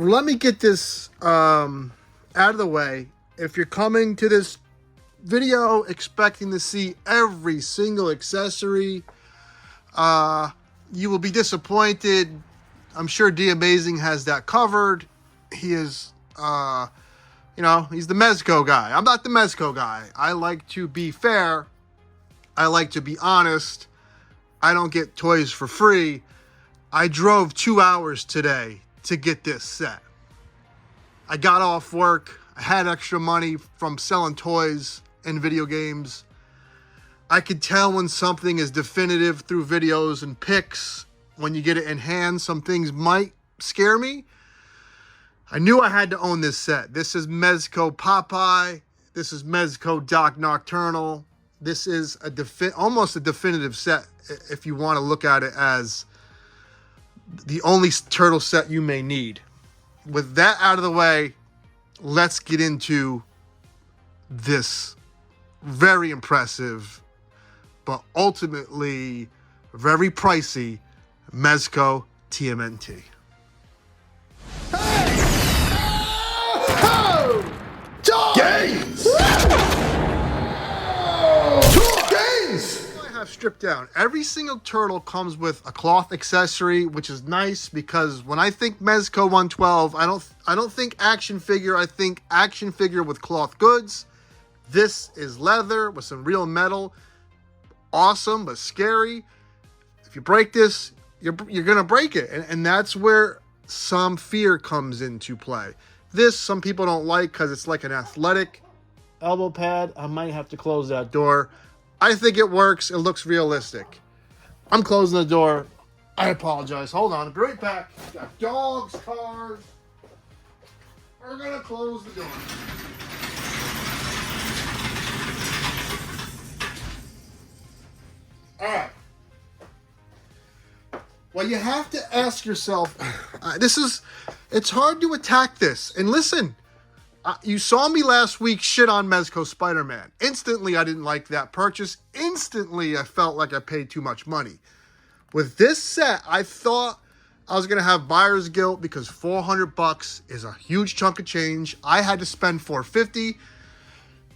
let me get this out of the way. If you're coming to this video expecting to see every single accessory, you will be disappointed. I'm sure D Amazing has that covered. He is, he's the Mezco guy. I'm not the Mezco guy. I like to be fair. I like to be honest. I don't get toys for free. I drove 2 hours today to get this set. I got off work. I had extra money from selling toys and video games. I could tell when something is definitive through videos and pics. When you get it in hand, some things might scare me. I knew I had to own this set. This is Mezco Popeye. This is Mezco Doc Nocturnal. This is almost a definitive set if you want to look at it as the only turtle set you may need. With that out of the way, let's get into this very impressive, but ultimately very pricey Mezco TMNT. Hey! Oh! Gains! Gains! I have stripped down. Every single turtle comes with a cloth accessory, which is nice because when I think Mezco 112, I don't think action figure. I think action figure with cloth goods. This is leather with some real metal. Awesome, but scary. If you break this, you're gonna break it, and that's where some fear comes into play. This some people don't like because it's like an athletic elbow pad. I might have to close that door. I think it works. It looks realistic. I'm closing the door. I apologize. Hold on. I'll be right back. Got dogs, cars. We're gonna close the door. All right. Well, you have to ask yourself, it's hard to attack this. And listen, you saw me last week shit on Mezco Spider-Man. Instantly, I didn't like that purchase. Instantly, I felt like I paid too much money. With this set, I thought I was going to have buyer's guilt because $400 is a huge chunk of change. I had to spend $450.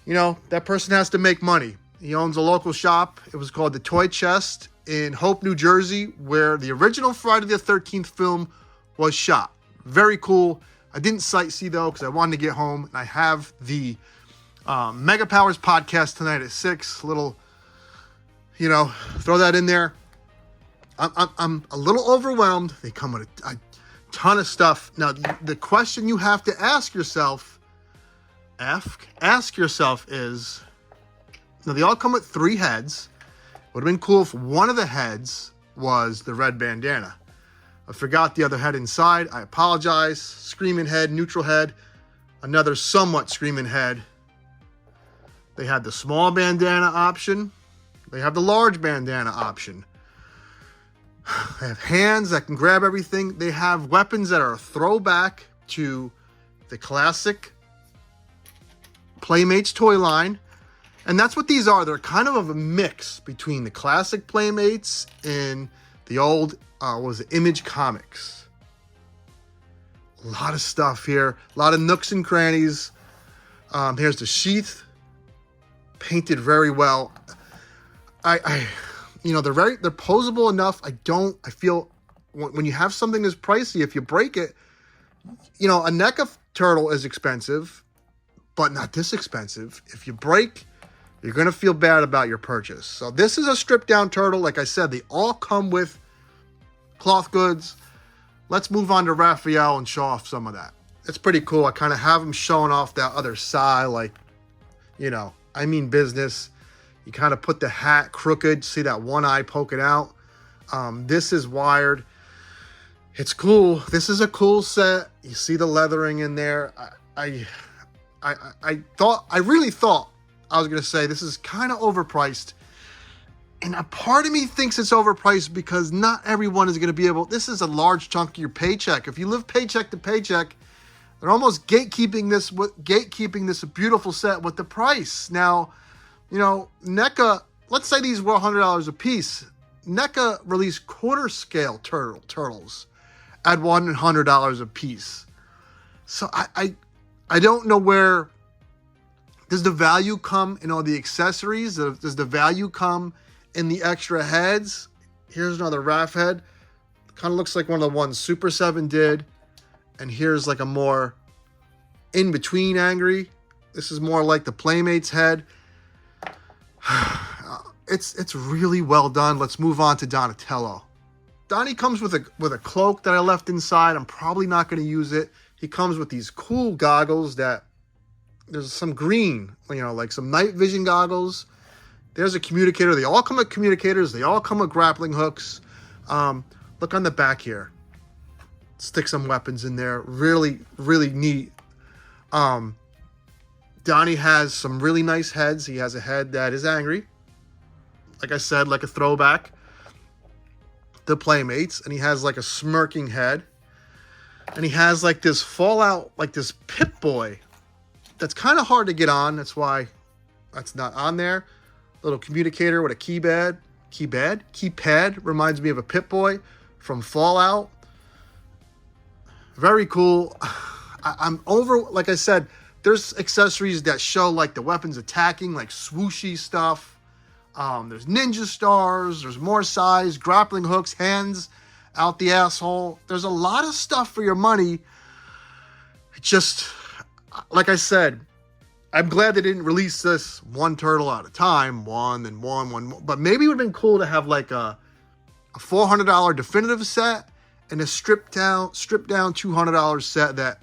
You know, that person has to make money. He owns a local shop. It was called the Toy Chest in Hope, New Jersey, where the original Friday the 13th film was shot. Very cool. I didn't sightsee, though, because I wanted to get home. And I have the Mega Powers podcast tonight at 6. Little, throw that in there. I'm a little overwhelmed. They come with a ton of stuff. Now, the question you have to ask yourself is, now they all come with 3 heads. Would have been cool if one of the heads was the red bandana. I forgot the other head inside. I apologize. Screaming head, neutral head, another somewhat screaming head. They had the small bandana option. They have the large bandana option. They have hands that can grab everything. They have weapons that are a throwback to the classic Playmates toy line. And that's what these are. They're kind of a mix between the classic Playmates and the old, Image Comics. A lot of stuff here. A lot of nooks and crannies. Here's the sheath. Painted very well. They're posable enough. I feel when you have something that's pricey, if you break it, a NECA turtle is expensive, but not this expensive. If you break, you're going to feel bad about your purchase. So this is a stripped down turtle. Like I said, they all come with cloth goods. Let's move on to Raphael and show off some of that. It's pretty cool. I kind of have him showing off that other side. Like, I mean business. You kind of put the hat crooked. See that one eye poking out. This is wired. It's cool. This is a cool set. You see the leathering in there. I really thought I was going to say this is kind of overpriced. And a part of me thinks it's overpriced because not everyone is going to be able... This is a large chunk of your paycheck. If you live paycheck to paycheck, they're almost gatekeeping this beautiful set with the price. Now, NECA, let's say these were $100 a piece. NECA released quarter scale turtles at $100 a piece. So I don't know where, does the value come in all the accessories? Does the value come in the extra heads? Here's another Raph head. Kind of looks like one of the ones Super 7 did. And here's like a more in-between angry. This is more like the Playmates head. It's really well done. Let's move on to Donatello. Donnie comes with a cloak that I left inside. I'm probably not going to use it. He comes with these cool goggles that there's some green, like some night vision goggles. There's a communicator. They all come with communicators. They all come with grappling hooks. Look on the back here. Stick some weapons in there. Really, really neat. Donnie has some really nice heads. He has a head that is angry. Like I said, like a throwback to Playmates. And he has like a smirking head. And he has like this Fallout, like this Pip-Boy. That's kind of hard to get on. That's why that's not on there. Little communicator with a keypad. Keypad reminds me of a Pip-Boy from Fallout. Very cool. I'm over, like I said, there's accessories that show like the weapons attacking, like swooshy stuff. There's ninja stars. There's more size, grappling hooks, hands out the asshole. There's a lot of stuff for your money. Just, like I said, I'm glad they didn't release this one turtle at a time. One. But maybe it would have been cool to have like a $400 definitive set and a stripped down $200 set that,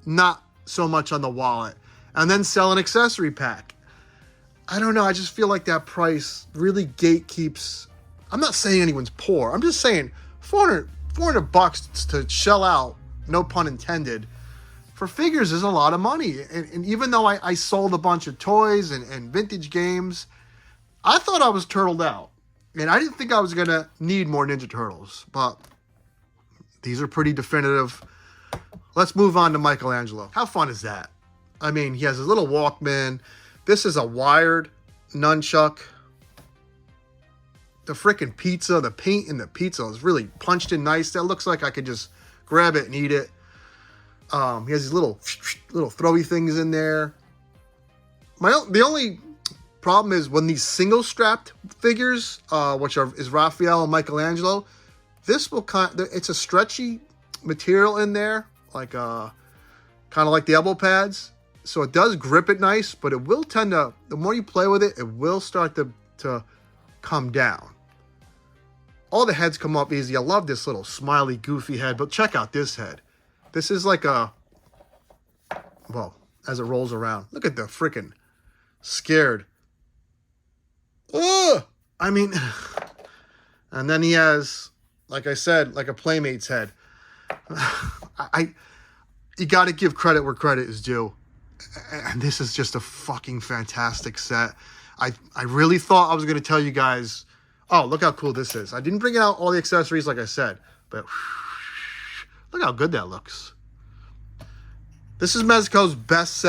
not so much on the wallet. And then sell an accessory pack. I don't know. I just feel like that price really gatekeeps. I'm not saying anyone's poor. I'm just saying $400 to shell out, no pun intended, for figures is a lot of money. And even though I sold a bunch of toys and vintage games, I thought I was turtled out. And I didn't think I was going to need more Ninja Turtles. But these are pretty definitive. Let's move on to Michelangelo. How fun is that? I mean, he has his little Walkman. This is a wired nunchuck. The freaking pizza, the paint in the pizza is really punched in nice. That looks like I could just grab it and eat it. He has these little throwy things in there. The only problem is when these single strapped figures, which is Raphael and Michelangelo, this will it's a stretchy material in there, like kind of like the elbow pads. So it does grip it nice, but it will tend to, the more you play with it, it will start to come down. All the heads come up easy. I love this little smiley, goofy head, but check out this head. This is like as it rolls around. Look at the freaking scared. Ugh! I mean, and then he has, like I said, like a Playmates head. You got to give credit where credit is due. And this is just a fucking fantastic set. I really thought I was going to tell you guys, oh, look how cool this is. I didn't bring out all the accessories like I said, but look how good that looks. This is Mezco's best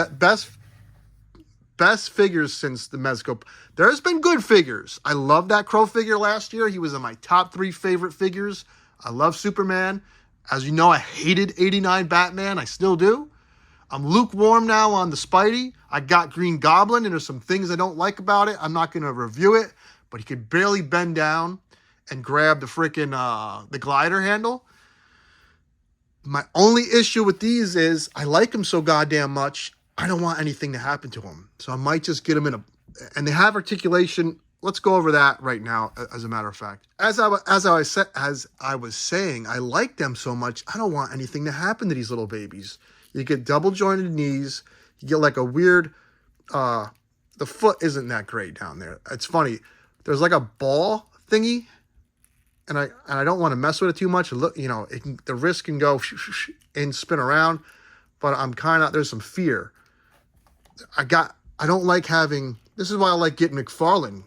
figures since the Mezco. There's been good figures. I love that Crow figure last year. He was in my top 3 favorite figures. I love Superman. As you know, I hated 89 Batman. I still do. I'm lukewarm now on the Spidey. I got Green Goblin, and there's some things I don't like about it. I'm not going to review it, but he could barely bend down and grab the freaking the glider handle. My only issue with these is I like him so goddamn much, I don't want anything to happen to him. So I might just get him in and they have articulation. Let's go over that right now, as a matter of fact. As I was saying, I like them so much, I don't want anything to happen to these little babies. You get double jointed knees. You get like a weird, the foot isn't that great down there. It's funny. There's like a ball thingy, and I don't want to mess with it too much. Look, the wrist can go and spin around, but there's some fear. I don't like having, this is why I like getting McFarlane,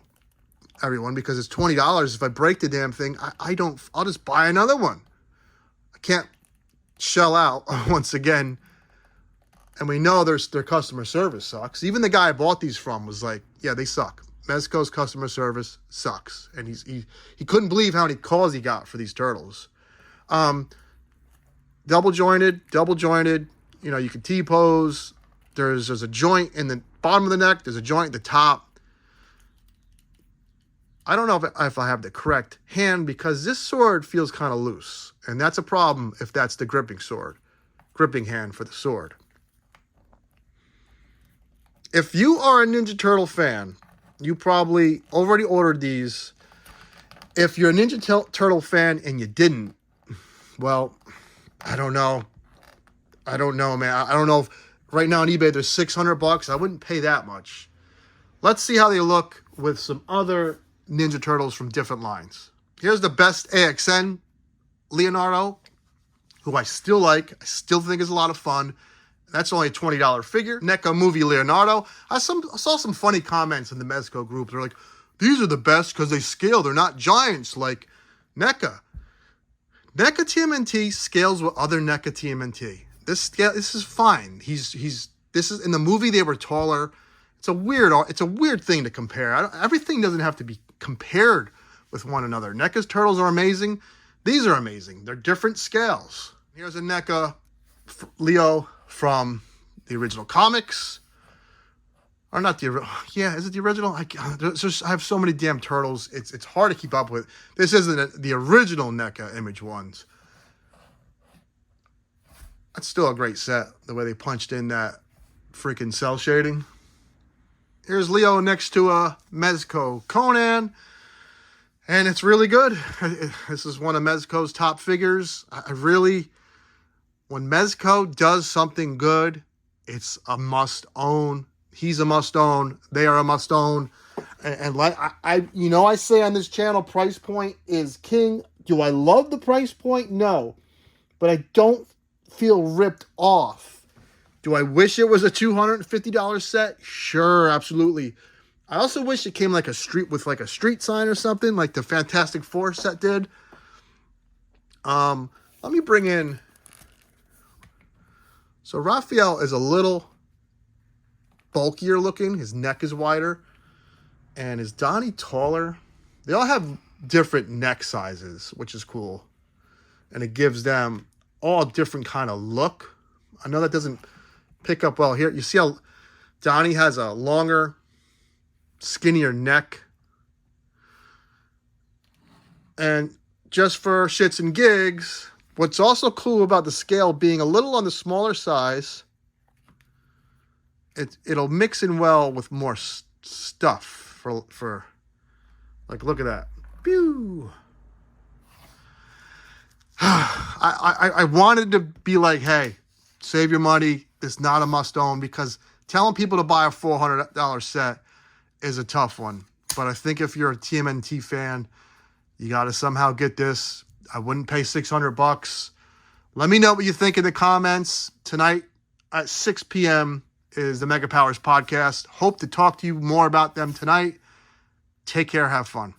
everyone, because it's $20. If I break the damn thing, I'll just buy another one. I can't shell out once again. And we know their customer service sucks. Even the guy I bought these from was like, yeah, they suck. Mezco's customer service sucks. And he couldn't believe how many calls he got for these turtles. double jointed. You know, you can T-pose. There's a joint in the bottom of the neck. There's a joint at the top. I don't know if I have the correct hand because this sword feels kind of loose. And that's a problem if that's the gripping hand for the sword. If you are a Ninja Turtle fan, you probably already ordered these. If you're a Ninja Turtle fan and you didn't, well, I don't know. I don't know, man. I don't know if right now on eBay they're $600. I wouldn't pay that much. Let's see how they look with some other Ninja Turtles from different lines. Here's the best AXN Leonardo, who I still like. I still think is a lot of fun. That's only a $20 figure. NECA Movie Leonardo. I saw some funny comments in the Mezco group. They're like, these are the best because they scale. They're not giants like NECA. NECA TMNT scales with other NECA TMNT. This is fine. This is in the movie they were taller. It's a weird thing to compare. Everything doesn't have to be compared with one another. NECA's turtles are amazing. These are amazing. They're different scales. Here's a NECA Leo from the original comics. Or not the, yeah, is it the original? I have so many damn turtles. It's hard to keep up with. This isn't the original NECA Image ones. That's still a great set, the way they punched in that freaking cell shading. Here's Leo next to a Mezco Conan, and it's really good. This is one of Mezco's top figures. When Mezco does something good, it's a must-own. He's a must-own. They are a must-own. And like I say on this channel, price point is king. Do I love the price point? No. But I don't feel ripped off. Do I wish it was a $250 set? Sure, absolutely. I also wish it came like a street sign or something, like the Fantastic Four set did. Let me bring in. So Raphael is a little bulkier looking. His neck is wider. And is Donnie taller? They all have different neck sizes, which is cool. And it gives them all different kind of look. I know that doesn't pick up well here. You see how Donnie has a longer, skinnier neck. And just for shits and gigs, what's also cool about the scale being a little on the smaller size, it'll mix in well with more stuff for like, look at that. Pew! I wanted to be like, hey, save your money. It's not a must-own, because telling people to buy a $400 set is a tough one. But I think if you're a TMNT fan, you got to somehow get this. I wouldn't pay $600. Let me know what you think in the comments. Tonight at 6 p.m. is the Mega Powers podcast. Hope to talk to you more about them tonight. Take care. Have fun.